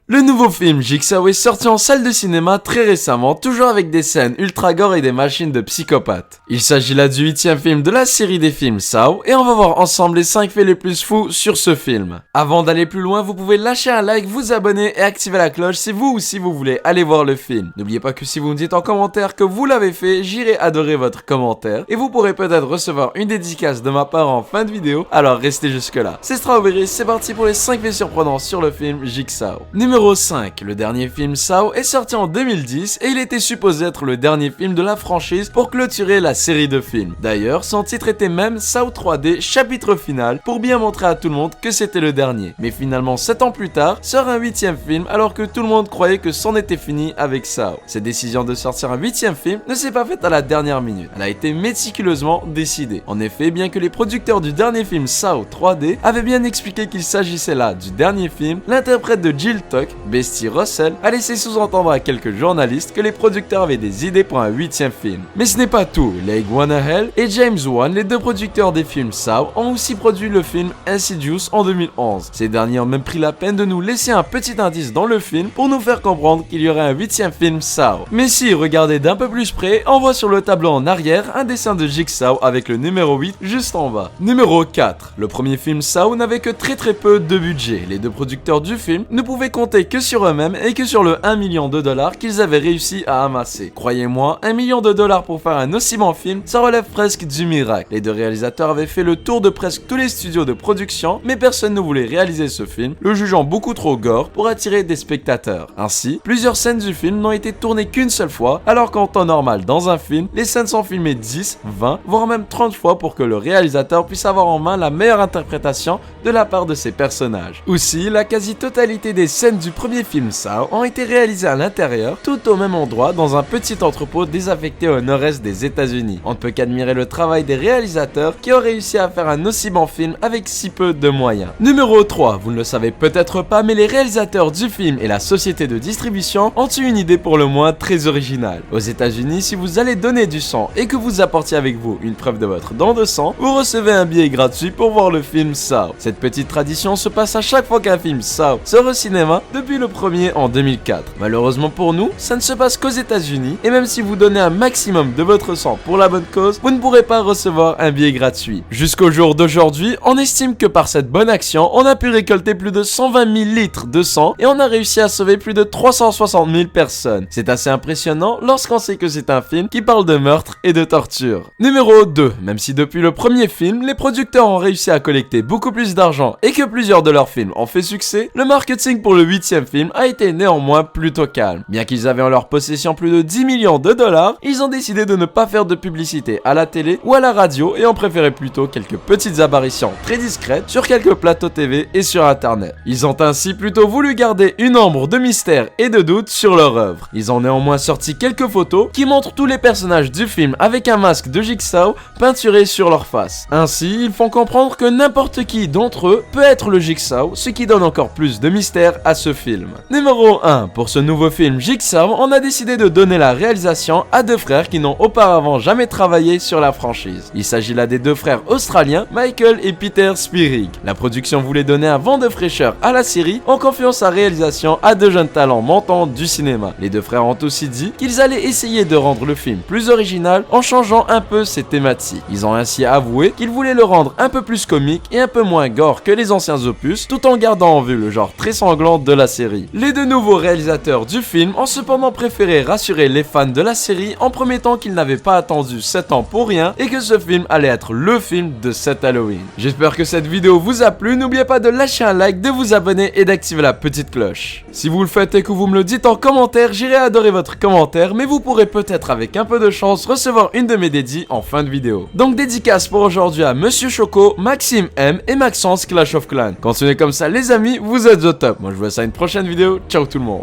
Le nouveau film Jigsaw est sorti en salle de cinéma très récemment, toujours avec des scènes ultra gore et des machines de psychopathes. Il s'agit là du 8e film de la série des films Saw, et on va voir ensemble les 5 faits les plus fous sur ce film. Avant d'aller plus loin, vous pouvez lâcher un like, vous abonner et activer la cloche si vous aussi vous voulez aller voir le film. N'oubliez pas que si vous me dites en commentaire que vous l'avez fait, j'irai adorer votre commentaire, et vous pourrez peut-être recevoir une dédicace de ma part en fin de vidéo, alors restez jusque là. C'est Strawberry, c'est parti pour les 5 faits surprenants sur le film Jigsaw. Numéro 5. Le dernier film Saw est sorti en 2010 et il était supposé être le dernier film de la franchise pour clôturer la série de films. D'ailleurs, son titre était même Saw 3D chapitre final pour bien montrer à tout le monde que c'était le dernier. Mais finalement, 7 ans plus tard, sort un 8e film alors que tout le monde croyait que c'en était fini avec Saw. Cette décision de sortir un 8e film ne s'est pas faite à la dernière minute. Elle a été méticuleusement décidée. En effet, bien que les producteurs du dernier film Saw 3D avaient bien expliqué qu'il s'agissait là du dernier film, l'interprète de Jill Tuck, Bestie Russell, a laissé sous-entendre à quelques journalistes que les producteurs avaient des idées pour un 8e film. Mais ce n'est pas tout, Leigh Whannell et James Wan, les deux producteurs des films Saw, ont aussi produit le film Insidious en 2011. Ces derniers ont même pris la peine de nous laisser un petit indice dans le film pour nous faire comprendre qu'il y aurait un 8e film Saw. Mais si, regardez d'un peu plus près, on voit sur le tableau en arrière un dessin de Jigsaw avec le numéro 8 juste en bas. Numéro 4. Le premier film Saw n'avait que très peu de budget. Les deux producteurs du film ne pouvaient compter que sur eux-mêmes et que sur le 1 million de dollars qu'ils avaient réussi à amasser. Croyez-moi, 1 million de dollars pour faire un aussi bon film, ça relève presque du miracle. Les deux réalisateurs avaient fait le tour de presque tous les studios de production, mais personne ne voulait réaliser ce film, le jugeant beaucoup trop gore pour attirer des spectateurs. Ainsi, plusieurs scènes du film n'ont été tournées qu'une seule fois, alors qu'en temps normal dans un film, les scènes sont filmées 10, 20, voire même 30 fois pour que le réalisateur puisse avoir en main la meilleure interprétation de la part de ses personnages. Aussi, la quasi-totalité des scènes du premier film Saw ont été réalisées à l'intérieur, tout au même endroit, dans un petit entrepôt désaffecté au nord-est des États-Unis. On ne peut qu'admirer le travail des réalisateurs qui ont réussi à faire un aussi bon film avec si peu de moyens. Numéro 3. Vous ne le savez peut-être pas, mais les réalisateurs du film et la société de distribution ont eu une idée pour le moins très originale. Aux États-Unis, si vous allez donner du sang et que vous apportiez avec vous une preuve de votre don de sang, vous recevez un billet gratuit pour voir le film Saw. Cette petite tradition se passe à chaque fois qu'un film Saw sort au cinéma depuis le premier en 2004. Malheureusement pour nous, ça ne se passe qu'aux États-Unis et même si vous donnez un maximum de votre sang pour la bonne cause, vous ne pourrez pas recevoir un billet gratuit. Jusqu'au jour d'aujourd'hui, on estime que par cette bonne action, on a pu récolter plus de 120 000 litres de sang et on a réussi à sauver plus de 360 000 personnes. C'est assez impressionnant lorsqu'on sait que c'est un film qui parle de meurtre et de torture. Numéro 2. Même si depuis le premier film, les producteurs ont réussi à collecter beaucoup plus d'argent et que plusieurs de leurs films ont fait succès, le marketing pour le 8e film a été néanmoins plutôt calme. Bien qu'ils avaient en leur possession plus de 10 millions de dollars, ils ont décidé de ne pas faire de publicité à la télé ou à la radio et ont préféré plutôt quelques petites apparitions très discrètes sur quelques plateaux TV et sur internet. Ils ont ainsi plutôt voulu garder une ombre de mystère et de doute sur leur œuvre. Ils ont néanmoins sorti quelques photos qui montrent tous les personnages du film avec un masque de Jigsaw peinturé sur leur face. Ainsi, ils font comprendre que n'importe qui d'entre eux peut être le Jigsaw, ce qui donne encore plus de mystère à ce film. Numéro 1. Pour ce nouveau film Jigsaw, on a décidé de donner la réalisation à deux frères qui n'ont auparavant jamais travaillé sur la franchise. Il s'agit là des deux frères australiens, Michael et Peter Spierig. La production voulait donner un vent de fraîcheur à la série en confiant sa réalisation à deux jeunes talents montants du cinéma. Les deux frères ont aussi dit qu'ils allaient essayer de rendre le film plus original en changeant un peu ses thématiques. Ils ont ainsi avoué qu'ils voulaient le rendre un peu plus comique et un peu moins gore que les anciens opus, tout en gardant en vue le genre très sanglant de la série. Les deux nouveaux réalisateurs du film ont cependant préféré rassurer les fans de la série en promettant qu'ils n'avaient pas attendu 7 ans pour rien et que ce film allait être le film de cet Halloween. J'espère que cette vidéo vous a plu, n'oubliez pas de lâcher un like, de vous abonner et d'activer la petite cloche. Si vous le faites et que vous me le dites en commentaire, j'irai adorer votre commentaire, mais vous pourrez peut-être avec un peu de chance recevoir une de mes dédis en fin de vidéo. Donc dédicace pour aujourd'hui à Monsieur Choco, Maxime M et Maxence Clash of Clans. Continuez comme ça les amis, vous êtes au top. Moi je vous laisse à une prochaine vidéo, ciao tout le monde.